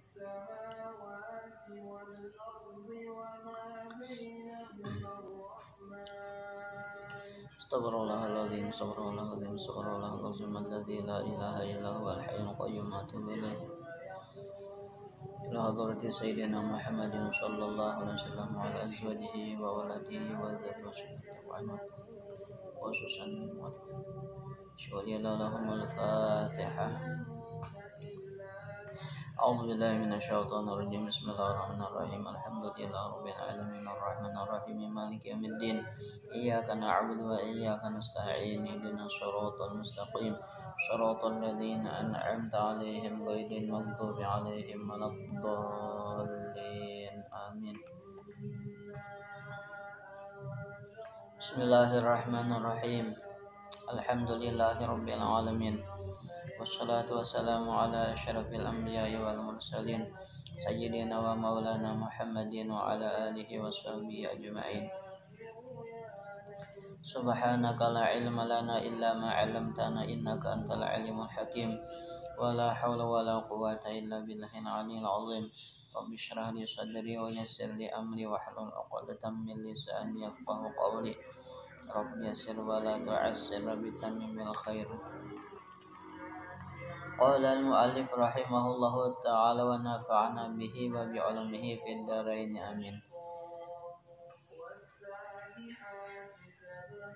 Astaghfirullahaladzim, astaghfirullahaladzim, astaghfirullahaladzim, alladzi la ilaha illa huwal hayyul qayyum, atubu ilaih. Ila hadrati sayyidina Muhammadin sallallahu alaihi wasallam wa ala azwajihi wa waladihi wa dzurriyyatihi wa khususan wa lahumul Fatihah. A'udzu billahi minasyaitonir rajim. Bismillahirrahmanirrahim. Alhamdulillahi rabbil alamin arrahmanir rahim maliki yaumiddin. Iyyaka na'budu wa iyyaka nasta'in. Ihdinas shiratal mustaqim. Shiratal ladzina an'amta 'alaihim ghairil maghdubi 'alaihim waladdallin. Amin. Bismillahirrahmanirrahim. Alhamdulillahi rabbil alamin. Wassalatu wassalamu ala asyrafil anbiya'i wal mursalin sayyidina wa maulana Muhammadin wa ala alihi wa sahbihi ajma'in. Subhanaka la ilma lana illa ma 'allamtana innaka antal alimul hakim. Wa la hawla wa la quwwata illa billahil aliyyil azim. Rabbi shrah li sadri wa yassir li amri wa hlul 'uqdatam min lisani yafqahu qawli. Rabbi yassir wa la tu'assir bi tamimil khair. Qala al-mu'allif rahimahullahu ta'ala wa nafa'ana bihi wa bi'ulumihi fid dharain amin.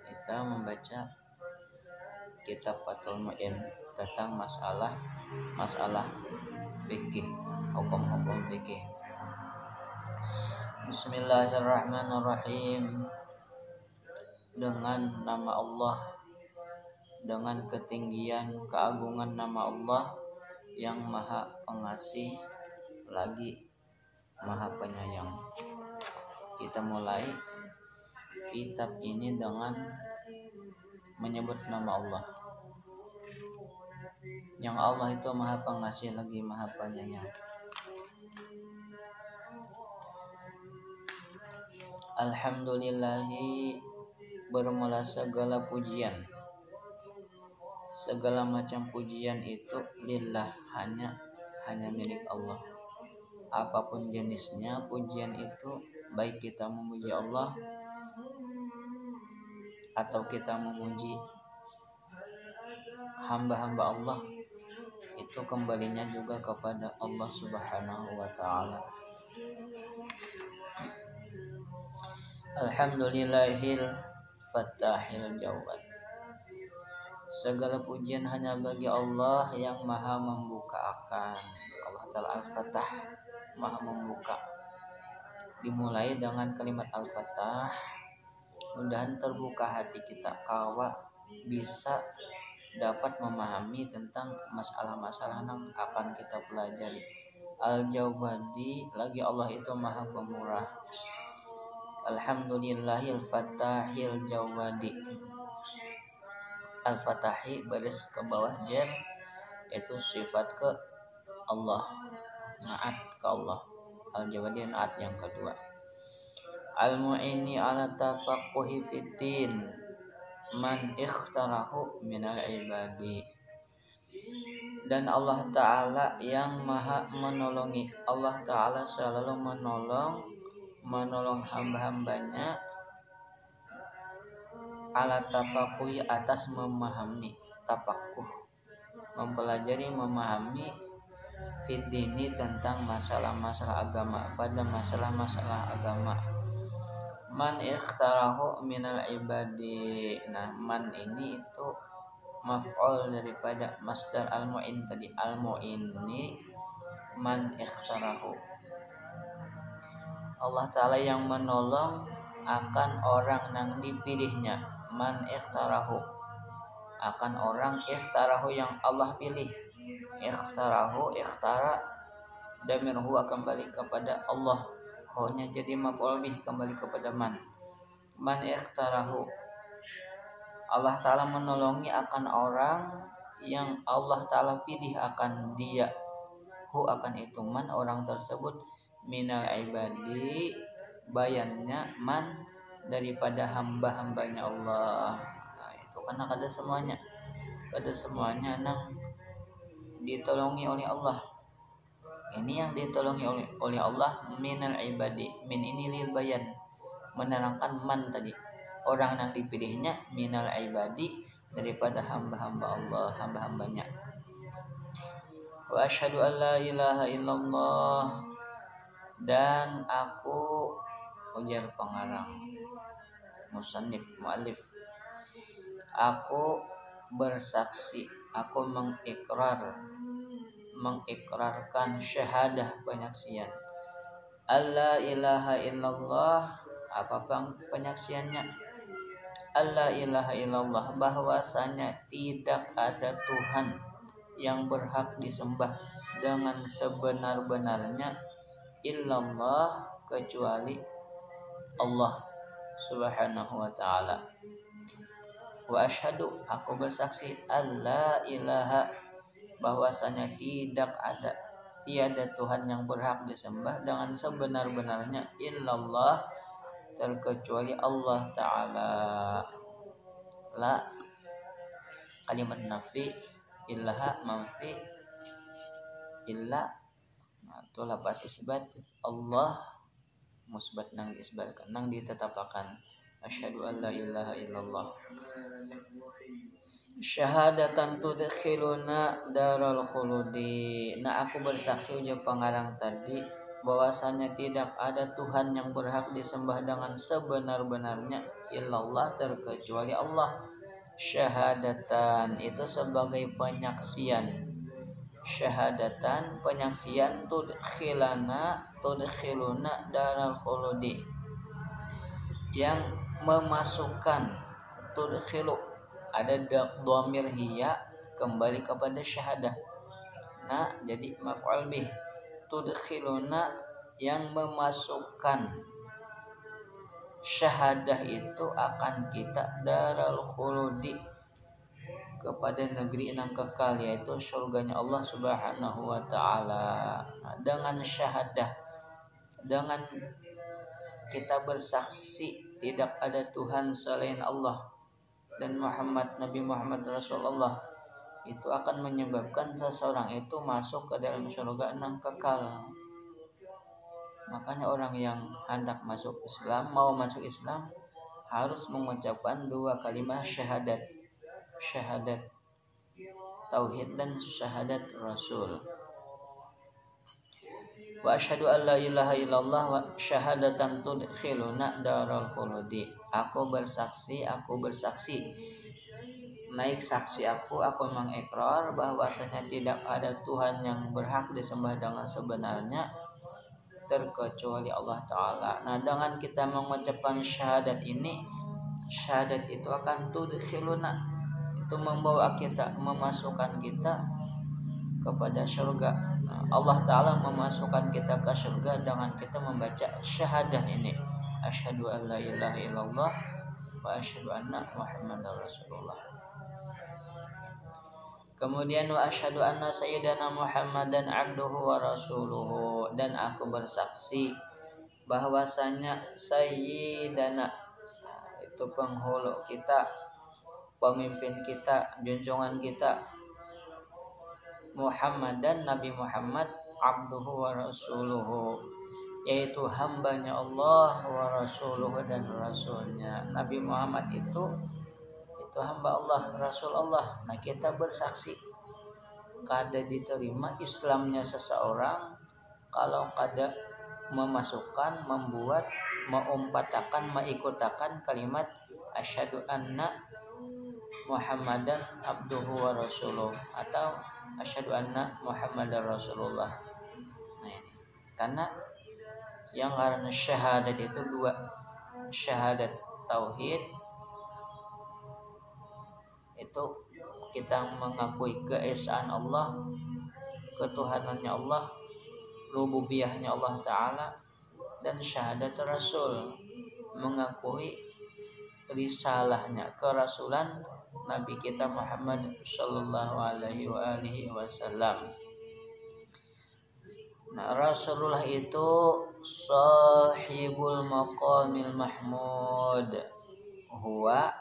Kita membaca kitab Fathul Mu'in tentang masalah fikih, hukum-hukum fikih. Bismillahirrahmanirrahim. Dengan nama Allah, dengan ketinggian keagungan nama Allah yang maha pengasih lagi maha penyayang. Kita mulai kitab ini dengan menyebut nama Allah, yang Allah itu maha pengasih lagi maha penyayang. Alhamdulillahi, bermula segala pujian, segala macam pujian itu lillah, hanya milik Allah. Apapun jenisnya pujian itu, baik kita memuji Allah atau kita memuji hamba-hamba Allah, itu kembalinya juga kepada Allah Subhanahu wa ta'ala. Alhamdulillahil fattahil jawad. Segala pujian hanya bagi Allah yang maha membukakan. Allah Ta'ala Al-Fatah, maha membuka. Dimulai dengan kalimat Al-Fatah. Mudahan terbuka hati kita, kawa bisa dapat memahami tentang masalah-masalah yang akan kita pelajari. Al-Jawadi, lagi Allah itu maha pemurah. Alhamdulillahil fatahil jawadi. Al-Fatahi baris ke bawah jar, itu sifat ke Allah, naat ke Allah. Al-Jawadi naat yang kedua. Al-Mu'ini ala tafaqquhi fiddin man ikhtarahu minal ibadi. Dan Allah Ta'ala yang maha menolongi. Allah Ta'ala selalu menolong hamba-hambanya ala tafakuhi, atas memahami, tafakuh mempelajari, memahami fiddini, tentang masalah-masalah agama, pada masalah-masalah agama. Man ikhtarahu minal ibadi. Nah, man ini itu maf'ul daripada masdar al-mu'in tadi. Al-mu'ini man ikhtarahu. Allah Ta'ala yang menolong akan orang yang dipilihnya. Man ikhtarahu, akan orang ikhtarahu yang Allah pilih. Ikhtarahu, ikhtara damirhu kembali kepada Allah, hu-nya jadi maf'ul bih, kembali kepada man. Man ikhtarahu, Allah Ta'ala menolongi akan orang yang Allah Ta'ala pilih akan dia. Hu, akan itu man, orang tersebut, minal ibadi, bayannya man, daripada hamba-hambanya Allah. Nah, itu karena kada semuanya nang ditolongi oleh Allah. Ini yang ditolongi oleh Allah minal ibadi. Min ini lil bayan, menerangkan man tadi, orang yang dipilihnya minal ibadi, daripada hamba-hamba Allah, hamba-hambanya. Wa asyhadu an la ilaha illallah, dan aku, ujar pengarang musannif muallif, aku bersaksi, aku mengikrarkan syahadah, penyaksian alla ilaha illallah. Apa penyaksiannya? Alla ilaha illallah, bahwasanya tidak ada Tuhan yang berhak disembah dengan sebenar-benarnya illallah, kecuali Allah subhanahu wa ta'ala. Wa asyhadu, aku bersaksi, alla ilaha, bahwasanya tiada Tuhan yang berhak disembah dengan sebenar-benarnya illallah, terkecuali Allah Ta'ala. La, kalimat nafi, illaha manfi, illa atau lapas isbat, Allah musbat nang isbatkan, nang ditetapakan. Asyhadu an la ilaha illallah syahadatan tudkhiluna daral khuludi. Nah, aku bersaksi, ujar pengarang tadi, bahwasanya tidak ada Tuhan yang berhak disembah dengan sebenar-benarnya illallah, terkecuali Allah. Syahadatan itu sebagai penyaksian, syahadatan penyaksian, tudkhiluna daral khuludi, yang memasukkan, tudkhilu ada dhamir hiya kembali kepada syahadah. Nah, jadi maf'ul bih, tudkhiluna yang memasukkan syahadah itu akan kita daral khuludi, kepada negeri yang kekal, yaitu surganya Allah subhanahu wa ta'ala. Nah, dengan syahadah, dengan kita bersaksi tidak ada Tuhan selain Allah dan Nabi Muhammad Rasulullah, itu akan menyebabkan seseorang itu masuk ke dalam surga yang kekal. Makanya orang yang hendak masuk Islam, mau masuk Islam, harus mengucapkan dua kalimat syahadat, syahadat tauhid dan syahadat Rasul. Wa asyhadu an la ilaha illallah wa syahadatan tudkhiluna daral khuludi. Aku bersaksi, naik saksi aku mengikrar bahwasanya tidak ada Tuhan yang berhak disembah dengan sebenarnya terkecuali Allah Ta'ala. Nah, dengan kita mengucapkan syahadat ini, syahadat itu akan tudkhiluna, itu membawa kita, memasukkan kita kepada surga. Nah, Allah Ta'ala memasukkan kita ke surga dengan kita membaca syahadah ini, asyhadu an la ilaha illallah wa asyhadu anna Muhammadar Rasulullah. Kemudian wa asyhadu anna sayyidana Muhammadan abduhu wa rasuluhu, dan aku bersaksi bahwasanya sayyidana, itu penghulu kita, pemimpin kita, junjungan kita, Muhammadan Nabi Muhammad, abduhu wa rasuluhu, yaitu hambanya Allah, wa rasuluhu dan rasulnya. Nabi Muhammad itu hamba Allah, Rasul Allah. Nah, kita bersaksi kada diterima Islamnya seseorang kalau kada memasukkan, membuat, mengumpatakan, mengikutakan kalimat asyhadu anna Muhammadan abduhu wa rasuluh, atau asyhadu anna Muhammadar Rasulullah. Nah, ini karena yang karena syahadat itu dua, syahadat tauhid itu kita mengakui keesaan Allah, ketuhanannya Allah, rububiyahnya Allah Ta'ala, dan syahadat Rasul, mengakui risalahnya, kerasulan Nabi kita Muhammad sallallahu alaihi wasallam. Nah, Rasulullah itu sahibul maqamil mahmud, huwa,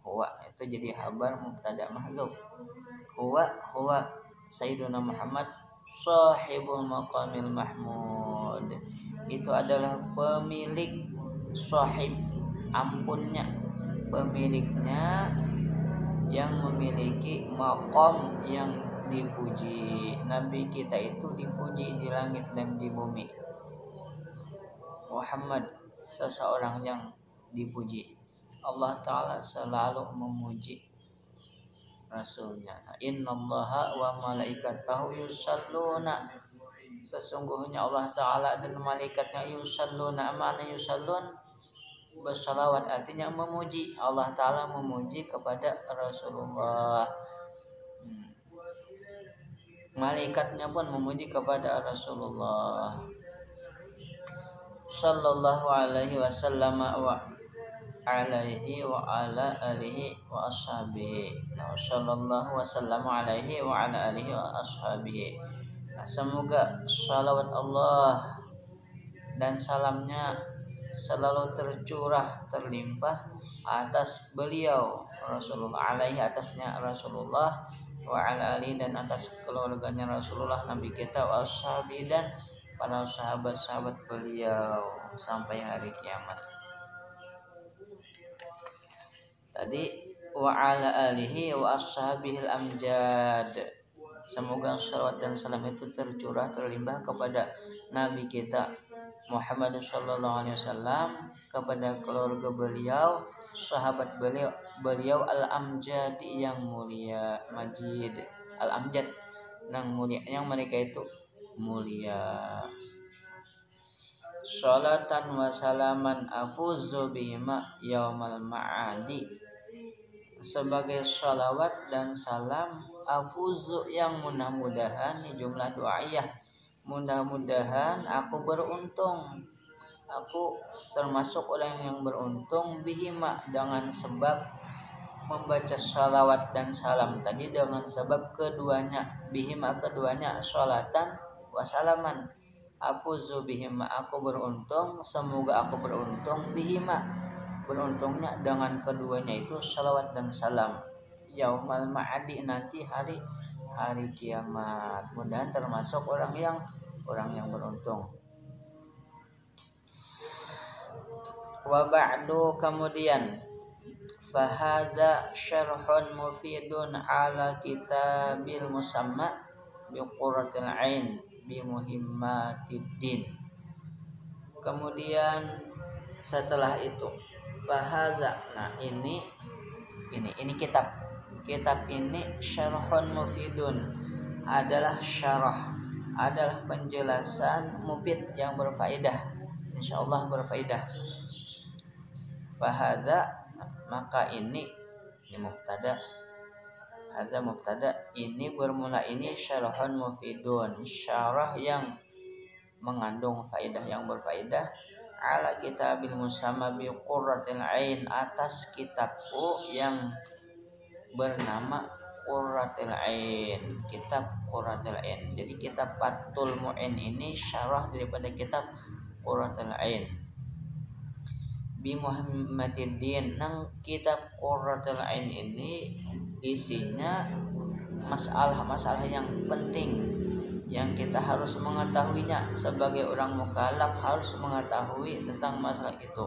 huwa itu jadi khabar mubtada mahdzuf. Huwa sayyiduna Muhammad sahibul maqamil mahmud, itu adalah pemilik sahib, ampunnya, pemiliknya yang memiliki maqam yang dipuji. Nabi kita itu dipuji di langit dan di bumi. Muhammad seseorang yang dipuji. Allah Ta'ala selalu memuji Rasulnya. Innallaha wa malaikatahu yusalluna, sesungguhnya Allah Ta'ala dan malaikatnya yusalluna. Mana yusallun? Bersalawat, artinya memuji. Allah Ta'ala memuji kepada Rasulullah. Malaikatnya pun memuji kepada Rasulullah sallallahu alaihi wasallam wa alaihi wa ala alihi wa ashabihi. Nah, sallallahu wasallam alaihi wa ala alihi wa ashabihi. Nah, semoga salawat Allah dan salamnya selalu tercurah, terlimpah atas beliau Rasulullah, alaihi, atasnya Rasulullah, wa ala alihi, dan atas keluarganya Rasulullah, Nabi kita, wa ashabihi, dan para sahabat-sahabat beliau sampai hari kiamat. Tadi wa ala alihi wa ashabihil amjad, semoga salawat dan salam itu tercurah, terlimpah kepada Nabi kita Muhammad sallallahu alaihi wasallam, kepada keluarga beliau, sahabat beliau al-amjad yang mulia, majid, al-amjad yang mulia, yang mereka itu mulia. Sholatan wa salaman afuzu bihima yaumal ma'adi, sebagai sholawat dan salam afuzu yang mudah-mudahan, ini jumlah doaiyah, mudah-mudahan aku beruntung, aku termasuk orang yang beruntung, bihima, dengan sebab membaca sholawat dan salam tadi, dengan sebab keduanya, bihima keduanya, sholatan wasalaman, afuzu bihima aku beruntung, semoga aku beruntung, bihima beruntungnya dengan keduanya itu sholawat dan salam, yaumal ma'adi, nanti hari kiamat. Mudahan termasuk orang yang beruntung. Wa ba'du, kemudian fahada syarhun mufidun ala kitabil musamma bi qurratil ain bi muhimmatiddin. Kemudian setelah itu fahada, nah ini kitab ini syarhun mufidun, adalah syarah, adalah penjelasan mufid yang berfaedah, insyaallah berfaedah. Fahada, maka ini mubtada, hadza mubtada, ini bermula, ini syarhun mufidun, syarah yang mengandung faedah, yang berfaedah, ala kitabil musamma bi qurratil ain, atas kitabku yang bernama Qurratil Ain, kitab Qurratil Ain. Jadi kitab Fathul Mu'in ini syarah daripada kitab Qurratil Ain. Bi Muhammadiddin, nang kitab Qurratil Ain ini isinya masalah-masalah yang penting yang kita harus mengetahuinya, sebagai orang mukallaf harus mengetahui tentang masalah itu.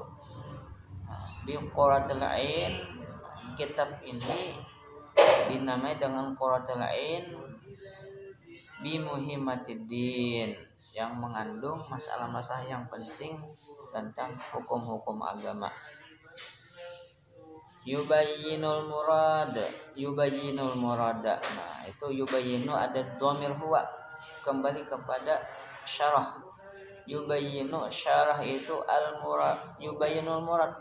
Bi Qurratil Ain, kitab ini dinamai dengan Qurratul Ain bi muhimmatiddin, yang mengandung masalah-masalah yang penting tentang hukum-hukum agama. Yubayyinul murad, nah itu yubayyinu ada dhamir huwa, kembali kepada syarah. Yubayyinu, syarah itu al murad, yubayyinul murad,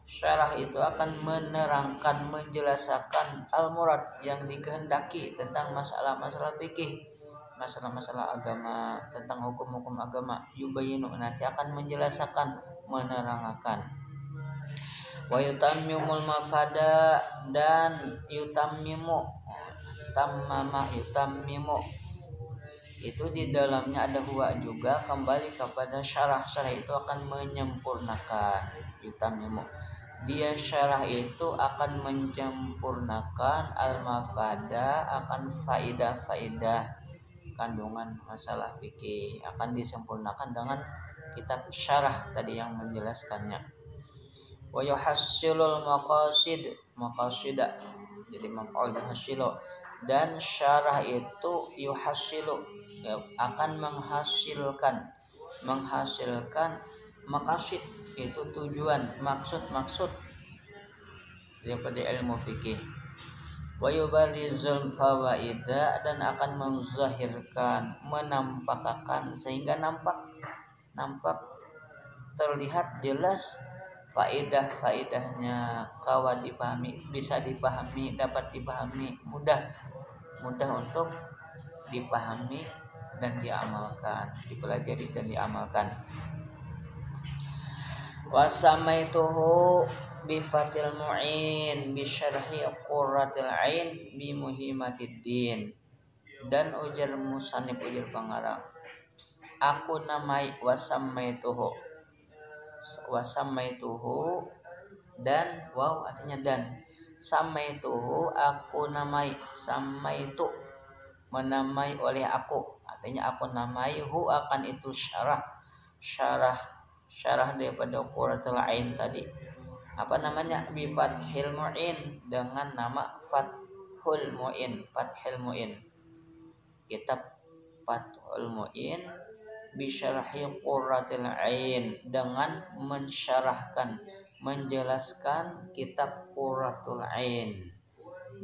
syarah itu akan menerangkan, menjelaskan al-murad, yang dikehendaki tentang masalah-masalah fikih, masalah-masalah agama, tentang hukum-hukum agama. Yubayinu, nanti akan menjelaskan, menerangkan. Wa yutammimul mafada, dan yutammimu, yutammimu itu di dalamnya ada huwa juga, kembali kepada syarah. Syarah itu akan menyempurnakan, yutammimu, dia syarah itu akan menyempurnakan al-mafada, akan faidah-faidah, kandungan masalah fikih akan disempurnakan dengan kitab syarah tadi yang menjelaskannya. Wa yuhassilul maqasida, jadi maf'ul yuhassilu, dan syarah itu yuhassilu akan menghasilkan maqasid, itu tujuan, maksud daripada ilmu fikih. Wa yubarizul fawaida, dan akan menzahirkan, menampakkan, sehingga nampak terlihat jelas faedah-faedahnya, kawan dipahami, bisa dipahami, dapat dipahami, mudah untuk dipahami dan diamalkan, dipelajari dan diamalkan. Wa samaituhu bi fatil mu'in bi syarhi qurratil ain bi muhimmatiddin. Dan ujar musannif, ujar pengarang, aku namai wasamaituhu dan wow artinya dan, samaituhu aku namai, samaitu menamai oleh aku, artinya aku namai hu akan itu syarah daripada qurratul ain tadi. Apa namanya? Bi fathil mu'in, dengan nama fathul mu'in, kitab fathul mu'in bi syarhi qurratil ain, dengan mensyarahkan, menjelaskan kitab qurratul ain,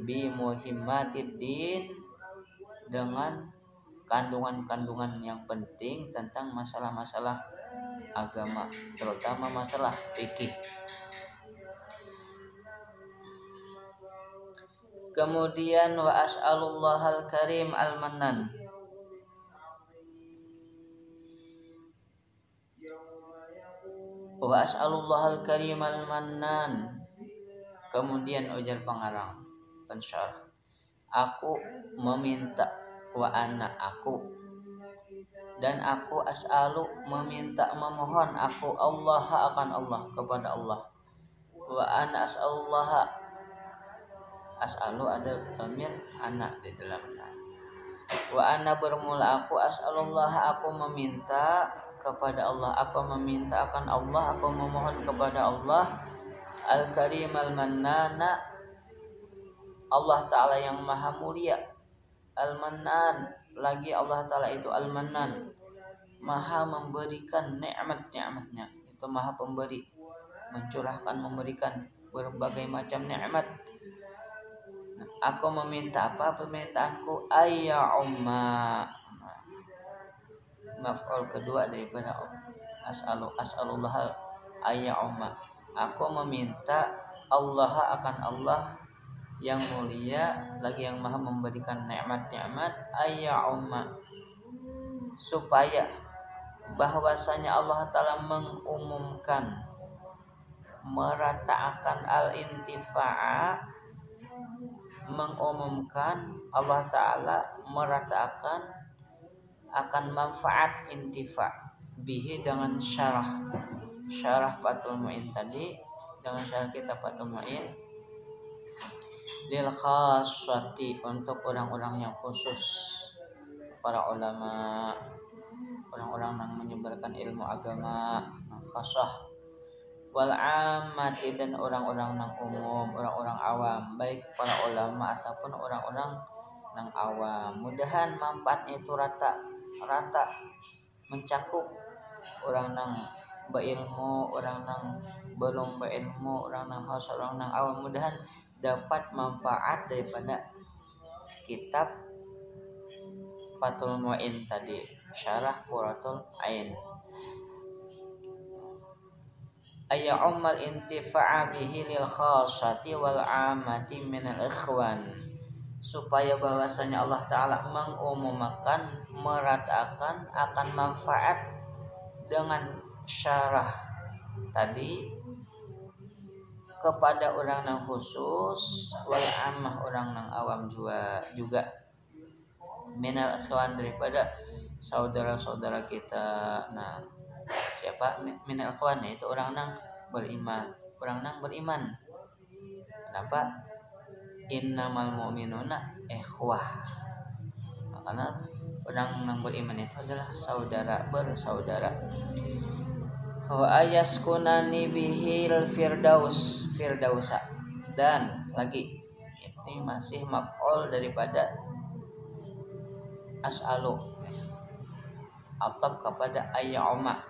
bi muhimmatiddin, dengan kandungan-kandungan yang penting tentang masalah-masalah agama, terutama masalah fikih. Kemudian wa as'alullahal karim al-mannan, wa as'alullahal karim al-mannan. Kemudian ujar pengarang pensyarah, aku meminta, wa ana aku, dan aku as'alu meminta, memohon, aku Allah akan Allah, kepada Allah. Wa ana as'alullah, as'alu ada dhamir anak di dalamnya. Wa ana bermula aku, as'alullah aku meminta kepada Allah, aku meminta akan Allah, aku memohon kepada Allah, al-karim al-mannana, Allah Ta'ala yang maha mulia, al-mannan, lagi Allah Ta'ala itu al-mannan, maha memberikan nikmat-nikmatnya, itu maha pemberi, mencurahkan, memberikan berbagai macam nikmat. Aku meminta apa? Permintaanku ayya umma, maf'ul kedua daripada as'alullah ayya umma, aku meminta Allah akan Allah yang mulia, lagi yang maha memberikan nikmat-nikmat, ayya umma, supaya bahwasanya Allah Ta'ala mengumumkan, meratakan al-intifa'a, mengumumkan, Allah Ta'ala meratakan akan manfaat intifa, bihi dengan syarah Fathul Mu'in tadi, dengan syarah kitab Fathul Mu'in, lil khassati, untuk orang-orang yang khusus, para ulama, orang-orang yang menyebarkan ilmu agama khassah, wal ammati, dan orang-orang yang umum, orang-orang awam, baik para ulama ataupun orang-orang yang awam. Mudahan manfaatnya itu rata mencakup orang yang berilmu, orang yang belum berilmu, orang yang khass, orang yang awam. Mudahan dapat manfaat daripada kitab Fathul Mu'in tadi, syarah Qurratul Ain. Ayya ummal intifa'a bihi lil khassati wal amati minal ikhwan, supaya bahwasanya Allah Ta'ala mengumumkan, meratakan akan manfaat dengan syarah tadi kepada orang yang khusus, wal ammah, orang yang awam juga minal ikhwan, daripada saudara-saudara kita. Nah, siapa minal ikhwan? Itu orang yang beriman, Kenapa? Innamal mu'minuna ikhwah, karena orang yang beriman itu adalah saudara bersaudara. Wa ayaskunani bihil firdausa, dan lagi ini masih maf'ul daripada as'alu, atap kepada ayyuma.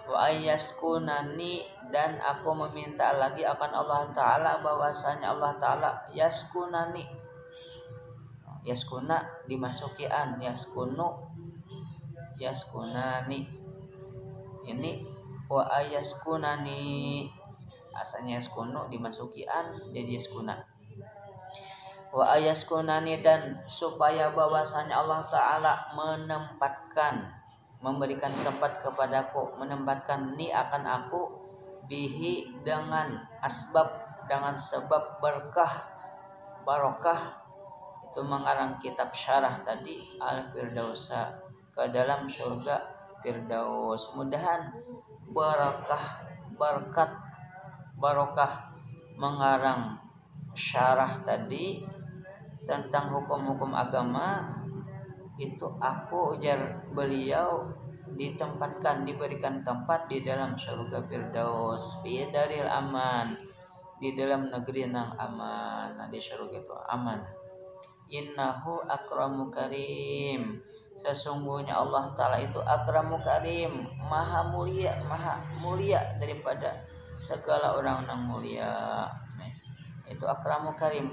Wa ayaskunani, dan aku meminta lagi akan Allah Ta'ala bahwasanya Allah Ta'ala yaskunani, yaskuna dimasukian, yaskunani ini wa ayaskunani, asalnya yaskunu dimasukian jadi yaskuna. Wa ayaskunani, dan supaya bahwasanya Allah Ta'ala memberikan tempat kepadaku, menempatkan ni akan aku, bihi dengan asbab, dengan sebab barokah itu mengarang kitab syarah tadi al-firdausa, ke dalam surga firdaus. Mudahan barokah mengarang syarah tadi tentang hukum-hukum agama itu, aku ujar beliau diberikan tempat di dalam surga firdaus, fi daril aman, di dalam negeri yang aman. Nah, di surga itu aman. Innahu akramu karim, sesungguhnya Allah Ta'ala itu akramu karim, maha mulia daripada segala orang yang mulia. Nah, itu akramu karim,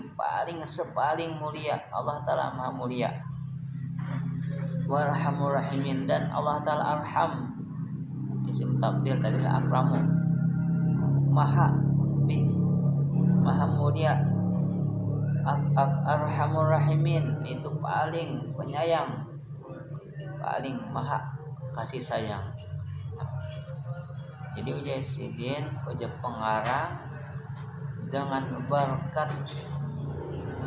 sepaling mulia. Allah Ta'ala maha mulia. Warhamur rahimin, dan Allah Ta'ala arham, isim tabdil tadi akramu, maha mulia. Arhamur rahimin itu paling penyayang, paling maha kasih sayang. Jadi ujar sidin, ujar pengarang dengan berkat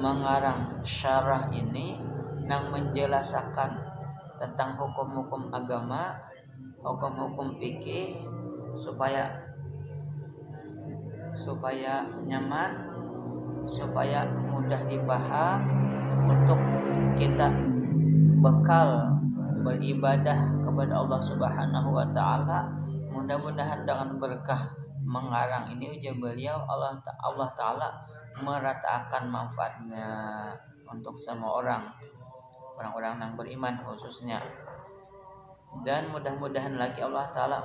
mengarang syarah ini yang menjelaskan tentang hukum-hukum agama, hukum-hukum fikih, supaya nyaman, supaya mudah dipaham untuk kita bekal beribadah kepada Allah Subhanahu wa Ta'ala. Mudah-mudahan dengan berkah mengarang ini ujar beliau, Allah Ta'ala meratakan manfaatnya untuk semua orang-orang yang beriman khususnya. Dan mudah-mudahan lagi Allah Ta'ala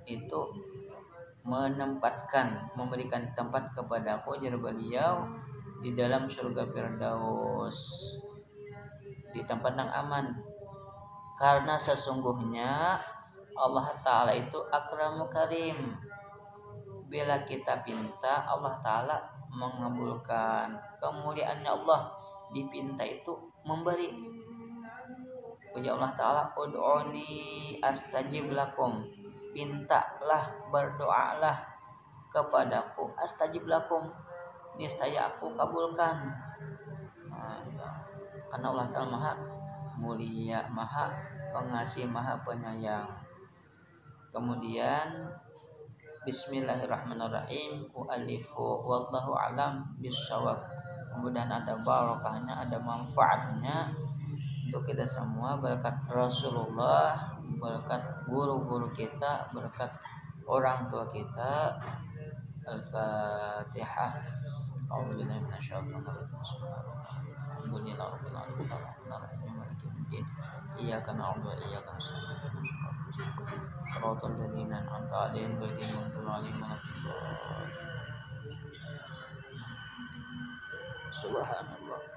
itu memberikan tempat kepada aku, ujar beliau, di dalam surga firdaus, di tempat yang aman. Karena sesungguhnya Allah Ta'ala itu akramu karim, bila kita pinta Allah Ta'ala mengabulkan. Kemuliaannya Allah dipinta itu memberi. Ujar Allah Ta'ala, ud'uni astajib lakum, pintalah, berdoalah kepadaku, astajib lakum, niscaya aku kabulkan. Karena Allah Ta'ala maha mulia, maha pengasih, maha penyayang. Kemudian bismillahirrahmanirrahim, u'alifu wallahu alam bisawab. Kemudian ada barokahnya, ada manfaatnya untuk kita semua, berkat Rasulullah, berkat guru-guru kita, berkat orang tua kita. Al-Fatihah. A'udzubillahi minasyaitonir rajim. Bismillahirrahmanirrahim. Iyyaka na'budu wa iyyaka nasta'in. Shiratal ladzina an'amta 'alaihim ghairil maghdubi 'alaihim waladdallin. Subhanallah.